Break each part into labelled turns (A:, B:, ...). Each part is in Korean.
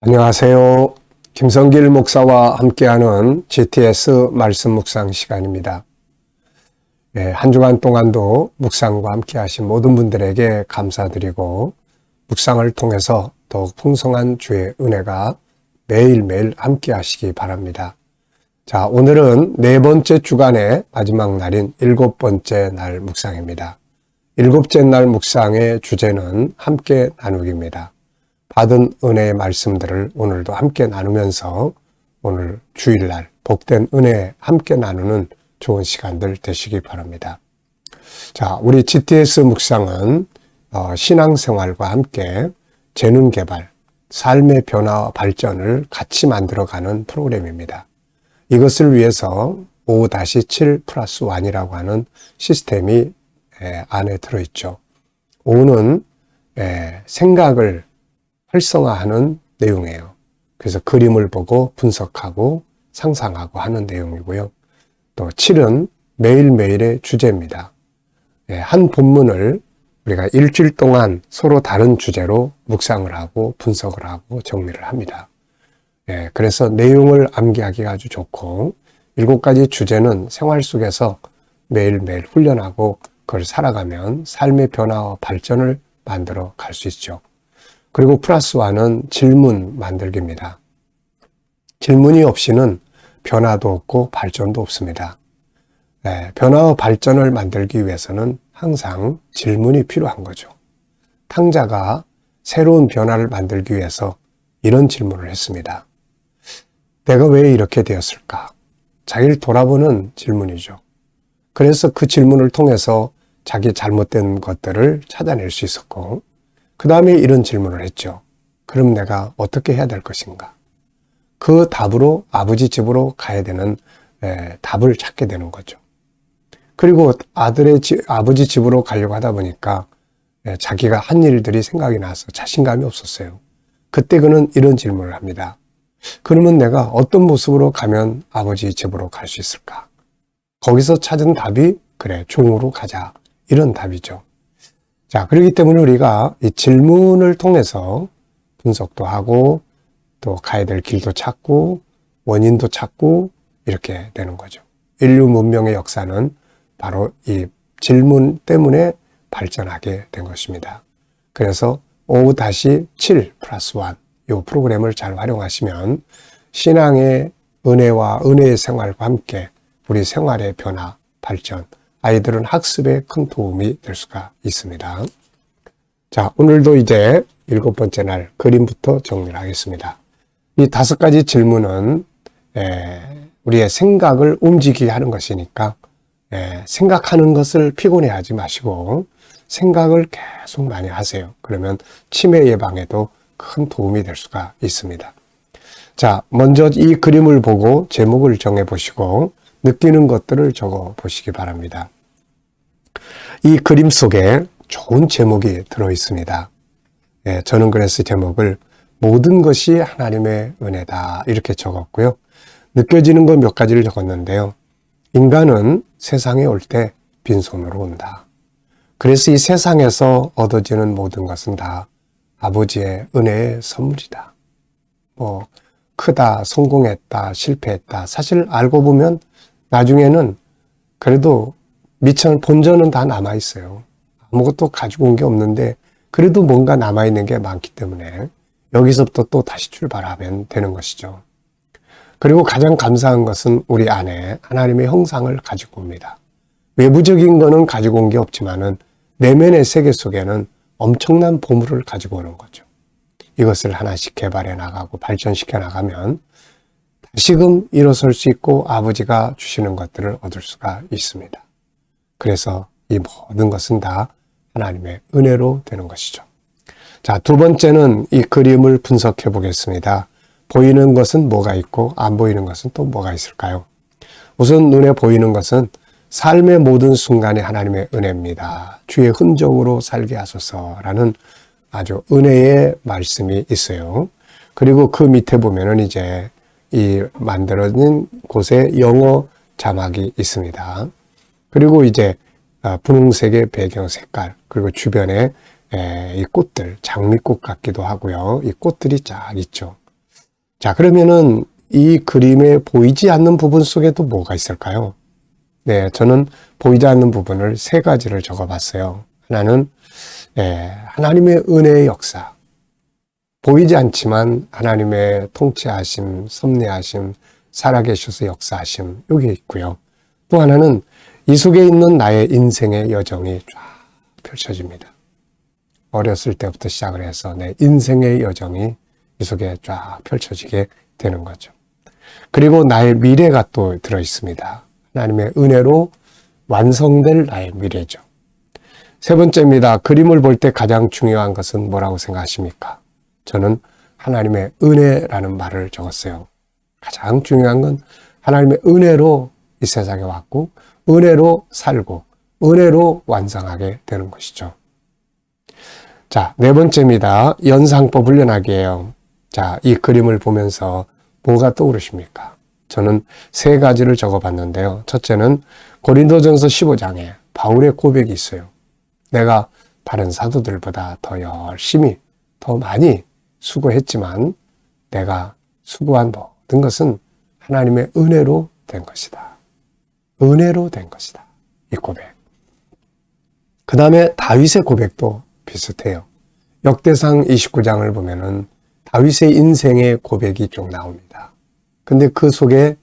A: 안녕하세요. 김성길 목사와 함께하는 GTS 말씀 묵상 시간입니다. 한 주간 동안도 묵상과 함께하신 모든 분들에게 감사드리고 묵상을 통해서 더욱 풍성한 주의 은혜가 매일매일 함께하시기 바랍니다. 자, 오늘은 네 번째 주간의 마지막 날인 일곱 번째 날 묵상입니다. 일곱째 날 묵상의 주제는 함께 나누기입니다. 받은 은혜의 말씀들을 오늘도 함께 나누면서 오늘 주일날 복된 은혜 함께 나누는 좋은 시간들 되시기 바랍니다. 자, 우리 GTS 묵상은 신앙생활과 함께 재능 개발, 삶의 변화와 발전을 같이 만들어가는 프로그램입니다. 이것을 위해서 5-7+1이라고 하는 시스템이 안에 들어있죠. 5는 생각을 활성화하는 내용이에요. 그래서 그림을 보고 분석하고 상상하고 하는 내용이고요. 또 7은 매일매일의 주제입니다. 한 본문을 우리가 일주일 동안 서로 다른 주제로 묵상을 하고 분석을 하고 정리를 합니다. 그래서 내용을 암기하기가 아주 좋고 7가지 주제는 생활 속에서 매일매일 훈련하고 그걸 살아가면 삶의 변화와 발전을 만들어 갈 수 있죠. 그리고 플러스1은 질문 만들기입니다. 질문이 없이는 변화도 없고 발전도 없습니다. 변화와 발전을 만들기 위해서는 항상 질문이 필요한 거죠. 탕자가 새로운 변화를 만들기 위해서 이런 질문을 했습니다. 내가 왜 이렇게 되었을까? 자기를 돌아보는 질문이죠. 그래서 그 질문을 통해서 자기 잘못된 것들을 찾아낼 수 있었고 그 다음에 이런 질문을 했죠. 그럼 내가 어떻게 해야 될 것인가? 그 답으로 아버지 집으로 가야 되는 답을 찾게 되는 거죠. 그리고 아버지 집으로 가려고 하다 보니까 자기가 한 일들이 생각이 나서 자신감이 없었어요. 그때 그는 이런 질문을 합니다. 그러면 내가 어떤 모습으로 가면 아버지 집으로 갈 수 있을까? 거기서 찾은 답이 그래, 종으로 가자. 이런 답이죠. 자, 그렇기 때문에 우리가 이 질문을 통해서 분석도 하고 또 가야 될 길도 찾고 원인도 찾고 이렇게 되는 거죠. 인류 문명의 역사는 바로 이 질문 때문에 발전하게 된 것입니다. 그래서 5-7+1 이 프로그램을 잘 활용하시면 신앙의 은혜와 은혜의 생활과 함께 우리 생활의 변화, 발전, 아이들은 학습에 큰 도움이 될 수가 있습니다. 자, 오늘도 이제 7번째 날 그림부터 정리를 하겠습니다. 이 5가지 질문은 우리의 생각을 움직이게 하는 것이니까 생각하는 것을 피곤해하지 마시고 생각을 계속 많이 하세요. 그러면 치매 예방에도 큰 도움이 될 수가 있습니다. 자, 먼저 이 그림을 보고 제목을 정해 보시고 느끼는 것들을 적어 보시기 바랍니다. 이 그림 속에 좋은 제목이 들어 있습니다. 저는 그래서 제목을 모든 것이 하나님의 은혜다 이렇게 적었고요. 느껴지는 것 몇 가지를 적었는데요. 인간은 세상에 올 때 빈손으로 온다. 그래서 이 세상에서 얻어지는 모든 것은 다 아버지의 은혜의 선물이다. 크다, 성공했다, 실패했다. 사실 알고 보면 나중에는 그래도 미천 본전은 다 남아있어요. 아무것도 가지고 온 게 없는데 그래도 뭔가 남아있는 게 많기 때문에 여기서부터 또 다시 출발하면 되는 것이죠. 그리고 가장 감사한 것은 우리 안에 하나님의 형상을 가지고 옵니다. 외부적인 거는 가지고 온 게 없지만은 내면의 세계 속에는 엄청난 보물을 가지고 오는 거죠. 이것을 하나씩 개발해 나가고 발전시켜 나가면 다시금 일어설 수 있고 아버지가 주시는 것들을 얻을 수가 있습니다. 그래서 이 모든 것은 다 하나님의 은혜로 되는 것이죠. 자, 두 번째는 이 그림을 분석해 보겠습니다. 보이는 것은 뭐가 있고 안 보이는 것은 또 뭐가 있을까요? 우선 눈에 보이는 것은 삶의 모든 순간이 하나님의 은혜입니다. 주의 흔적으로 살게 하소서라는 아주 은혜의 말씀이 있어요. 그리고 그 밑에 보면은 이제 이 만들어진 곳에 영어 자막이 있습니다. 그리고 이제 분홍색의 배경 색깔, 그리고 주변에 이 꽃들, 장미꽃 같기도 하고요. 이 꽃들이 쫙 있죠. 자, 그러면은 이 그림에 보이지 않는 부분 속에도 뭐가 있을까요? 네, 저는 보이지 않는 부분을 세 가지를 적어봤어요. 하나는 하나님의 은혜의 역사. 보이지 않지만 하나님의 통치하심, 섭리하심, 살아계셔서 역사하심, 여기 있고요. 또 하나는 이 속에 있는 나의 인생의 여정이 쫙 펼쳐집니다. 어렸을 때부터 시작을 해서 내 인생의 여정이 이 속에 쫙 펼쳐지게 되는 거죠. 그리고 나의 미래가 또 들어있습니다. 하나님의 은혜로 완성될 나의 미래죠. 세 번째입니다. 그림을 볼 때 가장 중요한 것은 뭐라고 생각하십니까? 저는 하나님의 은혜라는 말을 적었어요. 가장 중요한 건 하나님의 은혜로 이 세상에 왔고 은혜로 살고 은혜로 완성하게 되는 것이죠. 자, 네 번째입니다. 연상법 훈련하기예요. 자, 이 그림을 보면서 뭐가 떠오르십니까? 저는 세 가지를 적어봤는데요. 첫째는 고린도전서 15장에 바울의 고백이 있어요. 내가 다른 사도들보다 더 열심히, 더 많이 수고했지만 내가 수고한 모든 것은 하나님의 은혜로 된 것이다. 은혜로 된 것이다. 이 고백. 그 다음에 다윗의 고백도 비슷해요. 역대상 29장을 보면은 다윗의 인생의 고백이 쭉 나옵니다. 근데 그 속에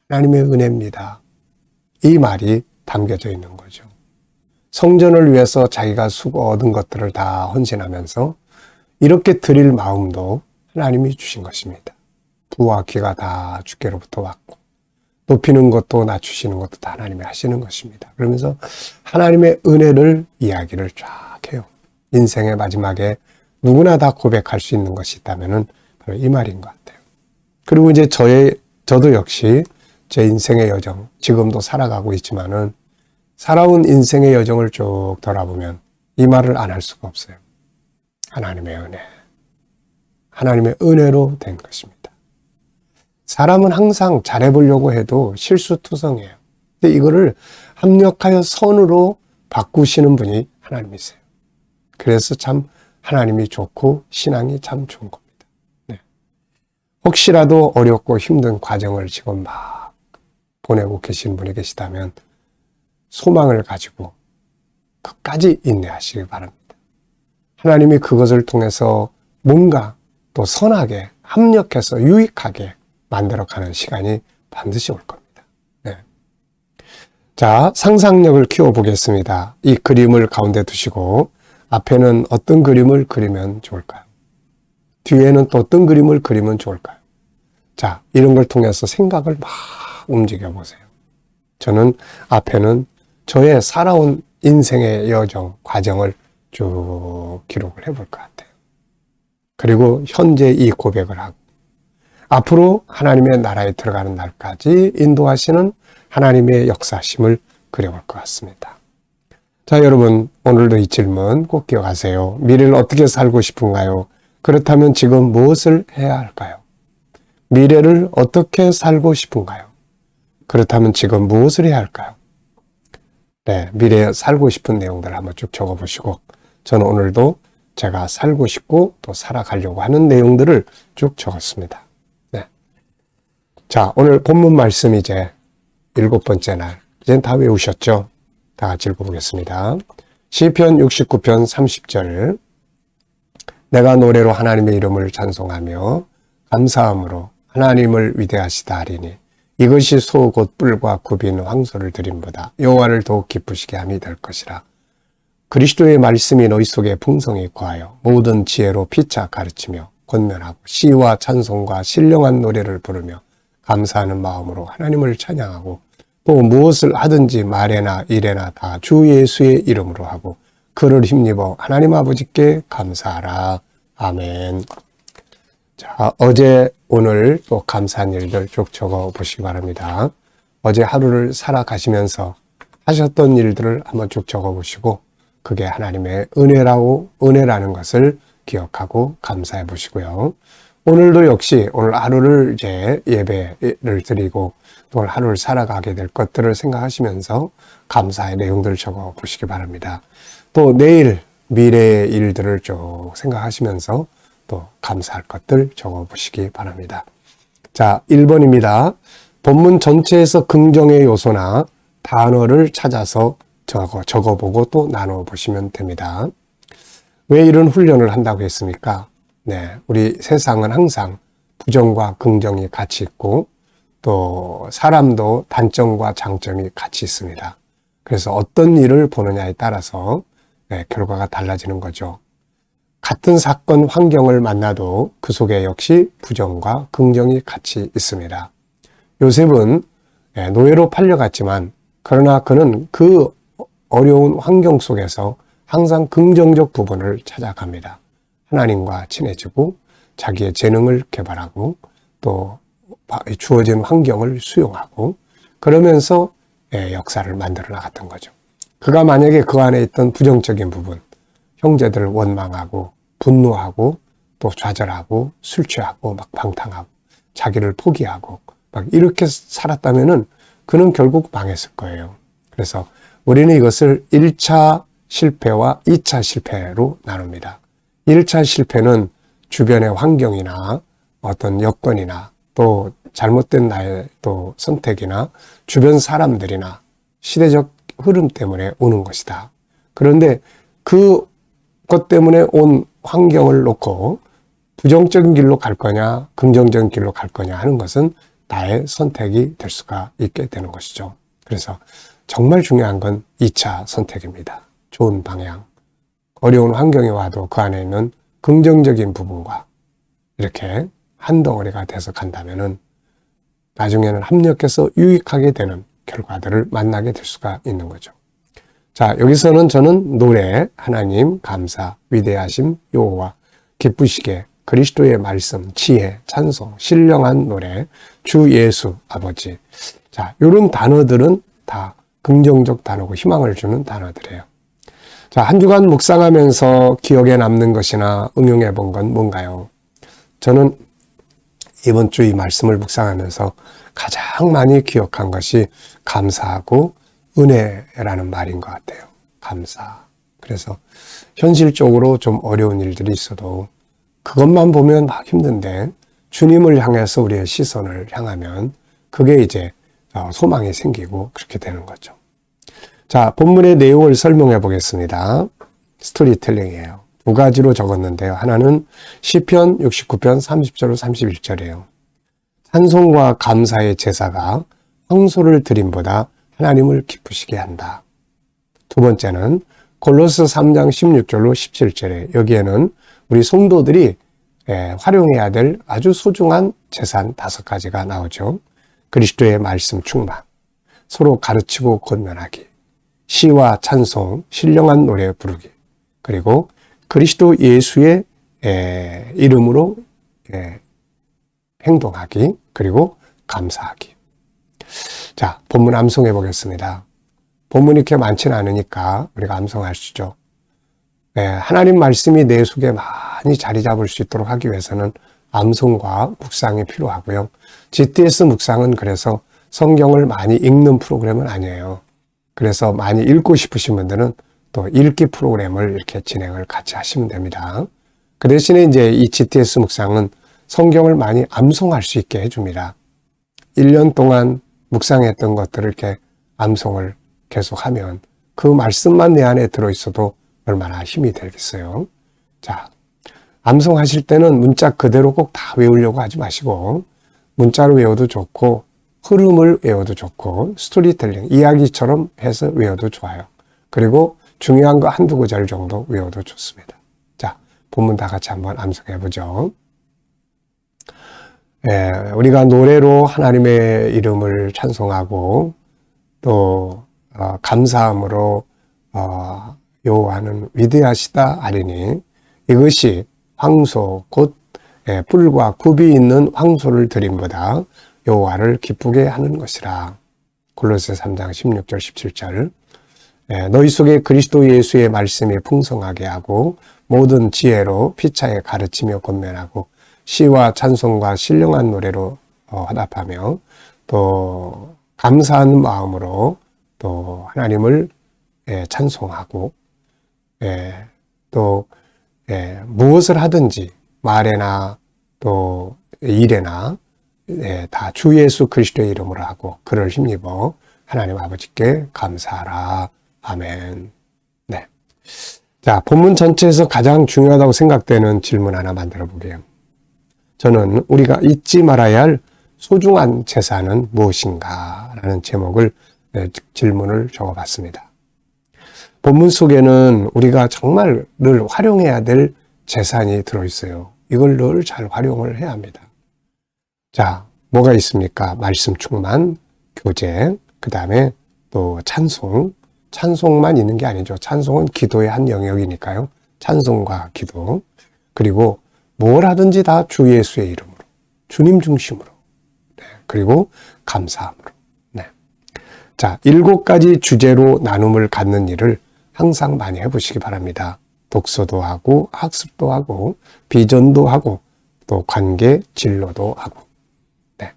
A: 하나님의 은혜입니다. 이 말이 담겨져 있는 거죠. 성전을 위해서 자기가 수고 얻은 것들을 다 헌신하면서 이렇게 드릴 마음도 하나님이 주신 것입니다. 부와 귀가 다 주께로부터 왔고 높이는 것도 낮추시는 것도 다 하나님이 하시는 것입니다. 그러면서 하나님의 은혜를 이야기를 쫙 해요. 인생의 마지막에 누구나 다 고백할 수 있는 것이 있다면 바로 이 말인 것 같아요. 그리고 이제 저도 역시 제 인생의 여정, 지금도 살아가고 있지만은 살아온 인생의 여정을 쭉 돌아보면 이 말을 안 할 수가 없어요. 하나님의 은혜. 하나님의 은혜로 된 것입니다. 사람은 항상 잘해보려고 해도 실수투성이에요. 근데 이거를 합력하여 선으로 바꾸시는 분이 하나님이세요. 그래서 참 하나님이 좋고 신앙이 참 좋은 겁니다. 네. 혹시라도 어렵고 힘든 과정을 지금 막 보내고 계신 분이 계시다면 소망을 가지고 끝까지 인내하시기 바랍니다. 하나님이 그것을 통해서 뭔가 또 선하게 합력해서 유익하게 만들어가는 시간이 반드시 올 겁니다. 네. 자, 상상력을 키워보겠습니다. 이 그림을 가운데 두시고 앞에는 어떤 그림을 그리면 좋을까요? 뒤에는 또 어떤 그림을 그리면 좋을까요? 자, 이런 걸 통해서 생각을 막 움직여 보세요. 저는 앞에는 저의 살아온 인생의 여정, 과정을 쭉 기록을 해볼 것 같아요. 그리고 현재 이 고백을 하고 앞으로 하나님의 나라에 들어가는 날까지 인도하시는 하나님의 역사심을 그려볼 것 같습니다. 자, 여러분, 오늘도 이 질문 꼭 기억하세요. 미래를 어떻게 살고 싶은가요? 그렇다면 지금 무엇을 해야 할까요? 미래를 어떻게 살고 싶은가요? 그렇다면 지금 무엇을 해야 할까요? 네, 미래에 살고 싶은 내용들을 한번 쭉 적어보시고 저는 오늘도 제가 살고 싶고 또 살아가려고 하는 내용들을 쭉 적었습니다. 네. 자, 오늘 본문 말씀 이제 7번째 날. 이젠 다 외우셨죠? 다 같이 읽어보겠습니다. 시편 69편 30절. 내가 노래로 하나님의 이름을 찬송하며 감사함으로 하나님을 위대하시다 하리니 이것이 소 곧 뿔과 굽인 황소를 드림보다 여호와를 더욱 기쁘시게 함이 될 것이라. 그리스도의 말씀이 너희 속에 풍성히 거하여 모든 지혜로 피차 가르치며 권면하고 시와 찬송과 신령한 노래를 부르며 감사하는 마음으로 하나님을 찬양하고 또 무엇을 하든지 말에나 일에나 다 주 예수의 이름으로 하고 그를 힘입어 하나님 아버지께 감사하라. 아멘. 자, 어제 오늘 또 감사한 일들 쭉 적어 보시기 바랍니다. 어제 하루를 살아가시면서 하셨던 일들을 한번 쭉 적어 보시고 그게 하나님의 은혜라는 것을 기억하고 감사해 보시고요. 오늘도 역시 오늘 하루를 이제 예배를 드리고 또 오늘 하루를 살아가게 될 것들을 생각하시면서 감사의 내용들을 적어 보시기 바랍니다. 또 내일 미래의 일들을 쭉 생각하시면서 또 감사할 것들 적어보시기 바랍니다. 자, 1번입니다. 본문 전체에서 긍정의 요소나 단어를 찾아서 적어보고 또 나눠보시면 됩니다. 왜 이런 훈련을 한다고 했습니까? 네, 우리 세상은 항상 부정과 긍정이 같이 있고 또 사람도 단점과 장점이 같이 있습니다. 그래서 어떤 일을 보느냐에 따라서 결과가 달라지는 거죠. 같은 사건 환경을 만나도 그 속에 역시 부정과 긍정이 같이 있습니다. 요셉은 노예로 팔려갔지만 그러나 그는 그 어려운 환경 속에서 항상 긍정적 부분을 찾아갑니다. 하나님과 친해지고 자기의 재능을 개발하고 또 주어진 환경을 수용하고 그러면서 역사를 만들어 나갔던 거죠. 그가 만약에 그 안에 있던 부정적인 부분, 형제들을 원망하고 분노하고 또 좌절하고 술 취하고 막 방탕하고 자기를 포기하고 막 이렇게 살았다면은 그는 결국 망했을 거예요. 그래서 우리는 이것을 1차 실패와 2차 실패로 나눕니다. 1차 실패는 주변의 환경이나 어떤 여건이나 또 잘못된 나의 또 선택이나 주변 사람들이나 시대적 흐름 때문에 오는 것이다. 그런데 그것 때문에 온 환경을 놓고 부정적인 길로 갈 거냐 긍정적인 길로 갈 거냐 하는 것은 나의 선택이 될 수가 있게 되는 것이죠. 그래서 정말 중요한 건 2차 선택입니다. 좋은 방향, 어려운 환경이 와도 그 안에 있는 긍정적인 부분과 이렇게 한 덩어리가 돼서 간다면은 나중에는 합력해서 유익하게 되는 결과들을 만나게 될 수가 있는 거죠. 자, 여기서는 저는 노래, 하나님, 감사, 위대하심, 여호와, 기쁘시게, 그리스도의 말씀, 지혜, 찬송, 신령한 노래, 주 예수, 아버지. 자, 이런 단어들은 다 긍정적 단어고 희망을 주는 단어들이에요. 자, 한 주간 묵상하면서 기억에 남는 것이나 응용해 본 건 뭔가요? 저는 이번 주 이 말씀을 묵상하면서 가장 많이 기억한 것이 감사하고 은혜라는 말인 것 같아요. 감사. 그래서 현실적으로 좀 어려운 일들이 있어도 그것만 보면 막 힘든데 주님을 향해서 우리의 시선을 향하면 그게 이제 소망이 생기고 그렇게 되는 거죠. 자, 본문의 내용을 설명해 보겠습니다. 스토리텔링이에요. 두 가지로 적었는데요. 하나는 시편 69편 30절 31절이에요. 찬송과 감사의 제사가 황소를 드림보다 하나님을 기쁘시게 한다. 두 번째는 골로새 3장 16절로 17절에 여기에는 우리 성도들이 활용해야 될 아주 소중한 재산 5가지가 나오죠. 그리스도의 말씀 충만, 서로 가르치고 권면하기, 시와 찬송, 신령한 노래 부르기, 그리고 그리스도 예수의 이름으로 행동하기, 그리고 감사하기. 자, 본문 암송해 보겠습니다. 본문이 이렇게 많지는 않으니까 우리가 암송할 수 있죠. 하나님 말씀이 내 속에 많이 자리 잡을 수 있도록 하기 위해서는 암송과 묵상이 필요하고요. GTS 묵상은 그래서 성경을 많이 읽는 프로그램은 아니에요. 그래서 많이 읽고 싶으신 분들은 또 읽기 프로그램을 이렇게 진행을 같이 하시면 됩니다. 그 대신에 이제 이 GTS 묵상은 성경을 많이 암송할 수 있게 해줍니다. 1년 동안 묵상했던 것들을 이렇게 암송을 계속하면 그 말씀만 내 안에 들어있어도 얼마나 힘이 되겠어요. 자, 암송하실 때는 문자 그대로 꼭 다 외우려고 하지 마시고 문자로 외워도 좋고 흐름을 외워도 좋고 스토리텔링, 이야기처럼 해서 외워도 좋아요. 그리고 중요한 거 한두 구절 정도 외워도 좋습니다. 자, 본문 다 같이 한번 암송해 보죠. 우리가 노래로 하나님의 이름을 찬송하고 또 감사함으로 여호와는 위대하시다 하리니 이것이 황소 곧 뿔과 굽이 있는 황소를 드림보다 여호와를 기쁘게 하는 것이라. 골로새 3장 16절 17절. 너희 속에 그리스도 예수의 말씀이 풍성하게 하고 모든 지혜로 피차에 가르치며 권면하고 시와 찬송과 신령한 노래로 화답하며 또 감사한 마음으로 또 하나님을 찬송하고 또 무엇을 하든지 말에나 또 일에나 다 주 예수 그리스도의 이름으로 하고 그를 힘입어 하나님 아버지께 감사하라. 아멘. 네. 자, 본문 전체에서 가장 중요하다고 생각되는 질문 하나 만들어 보게요. 저는 우리가 잊지 말아야 할 소중한 재산은 무엇인가? 라는 제목을 질문을 적어봤습니다. 본문 속에는 우리가 정말 늘 활용해야 될 재산이 들어있어요. 이걸 늘 잘 활용을 해야 합니다. 자, 뭐가 있습니까? 말씀 충만, 교제, 그 다음에 또 찬송. 찬송만 있는 게 아니죠. 찬송은 기도의 한 영역이니까요. 찬송과 기도. 그리고 뭘 하든지 다 주 예수의 이름으로, 주님 중심으로. 네. 그리고 감사함으로. 네. 자, 7가지 주제로 나눔을 갖는 일을 항상 많이 해보시기 바랍니다. 독서도 하고, 학습도 하고, 비전도 하고, 또 관계 진로도 하고. 네.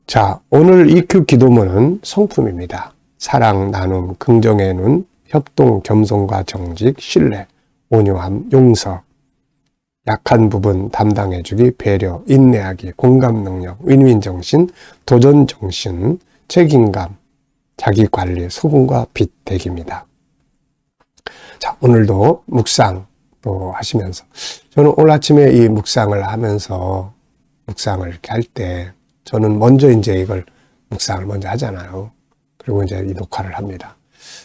A: 자, 오늘 EQ 기도문은 성품입니다. 사랑, 나눔, 긍정의 눈, 협동, 겸손과 정직, 신뢰, 온유함, 용서, 약한 부분 담당해주기, 배려, 인내하기, 공감 능력, 윈윈 정신, 도전 정신, 책임감, 자기 관리, 소금과 빛 되기입니다. 자, 오늘도 묵상 또 하시면서 저는 오늘 아침에 이 묵상을 하면서 묵상을 이렇게 할 때 저는 먼저 이제 이걸 묵상을 먼저 하잖아요. 그리고 이제 이 녹화를 합니다.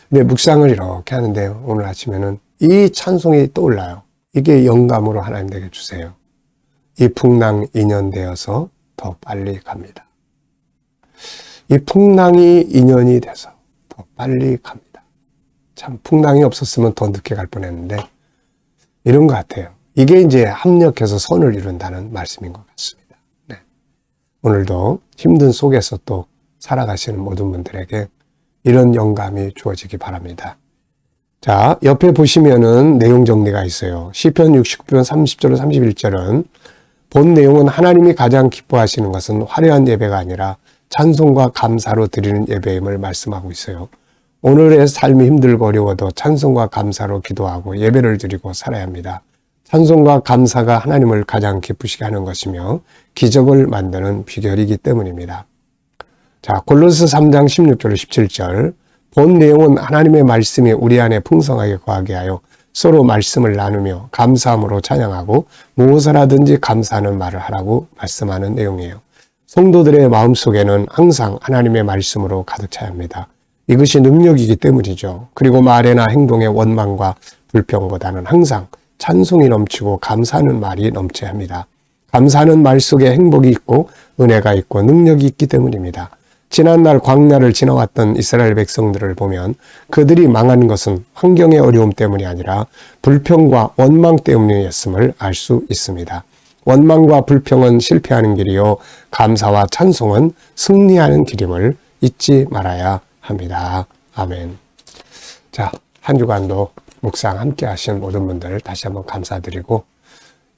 A: 근데 묵상을 이렇게 하는데 오늘 아침에는 이 찬송이 떠올라요. 이게 영감으로 하나님에게 주세요. 이 풍랑 인연되어서 더 빨리 갑니다. 이 풍랑이 인연이 돼서 더 빨리 갑니다. 참 풍랑이 없었으면 더 늦게 갈 뻔했는데 이런 것 같아요. 이게 이제 합력해서 선을 이룬다는 말씀인 것 같습니다. 네. 오늘도 힘든 속에서 또 살아가시는 모든 분들에게 이런 영감이 주어지기 바랍니다. 자, 옆에 보시면은 내용 정리가 있어요. 시편 69편 30절 31절은 본 내용은 하나님이 가장 기뻐하시는 것은 화려한 예배가 아니라 찬송과 감사로 드리는 예배임을 말씀하고 있어요. 오늘의 삶이 힘들고 어려워도 찬송과 감사로 기도하고 예배를 드리고 살아야 합니다. 찬송과 감사가 하나님을 가장 기쁘시게 하는 것이며 기적을 만드는 비결이기 때문입니다. 자, 골로새 3장 16절 17절 본 내용은 하나님의 말씀이 우리 안에 풍성하게 거하게 하여 서로 말씀을 나누며 감사함으로 찬양하고 무엇을 하든지 감사하는 말을 하라고 말씀하는 내용이에요. 성도들의 마음속에는 항상 하나님의 말씀으로 가득 차야 합니다. 이것이 능력이기 때문이죠. 그리고 말이나 행동의 원망과 불평보다는 항상 찬송이 넘치고 감사하는 말이 넘쳐야 합니다. 감사하는 말 속에 행복이 있고 은혜가 있고 능력이 있기 때문입니다. 지난날 광야를 지나왔던 이스라엘 백성들을 보면 그들이 망한 것은 환경의 어려움 때문이 아니라 불평과 원망 때문이었음을 알 수 있습니다. 원망과 불평은 실패하는 길이요 감사와 찬송은 승리하는 길임을 잊지 말아야 합니다. 아멘. 자, 한 주간도 묵상 함께 하신 모든 분들 다시 한번 감사드리고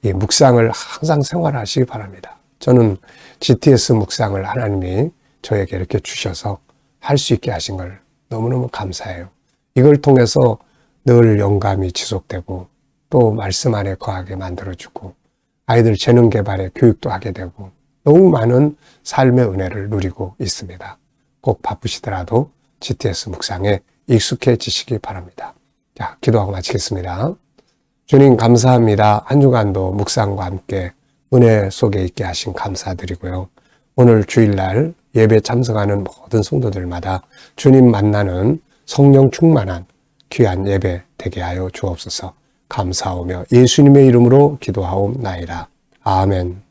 A: 이 묵상을 항상 생활하시기 바랍니다. 저는 GTS 묵상을 하나님이 저에게 이렇게 주셔서 할 수 있게 하신 걸 너무너무 감사해요. 이걸 통해서 늘 영감이 지속되고 또 말씀 안에 거하게 만들어주고 아이들 재능 개발에 교육도 하게 되고 너무 많은 삶의 은혜를 누리고 있습니다. 꼭 바쁘시더라도 GTS 묵상에 익숙해지시기 바랍니다. 자, 기도하고 마치겠습니다. 주님 감사합니다. 한 주간도 묵상과 함께 은혜 속에 있게 하신 감사드리고요. 오늘 주일날 예배 참석하는 모든 성도들마다 주님 만나는 성령 충만한 귀한 예배 되게 하여 주옵소서. 감사하며 예수님의 이름으로 기도하옵나이다. 아멘.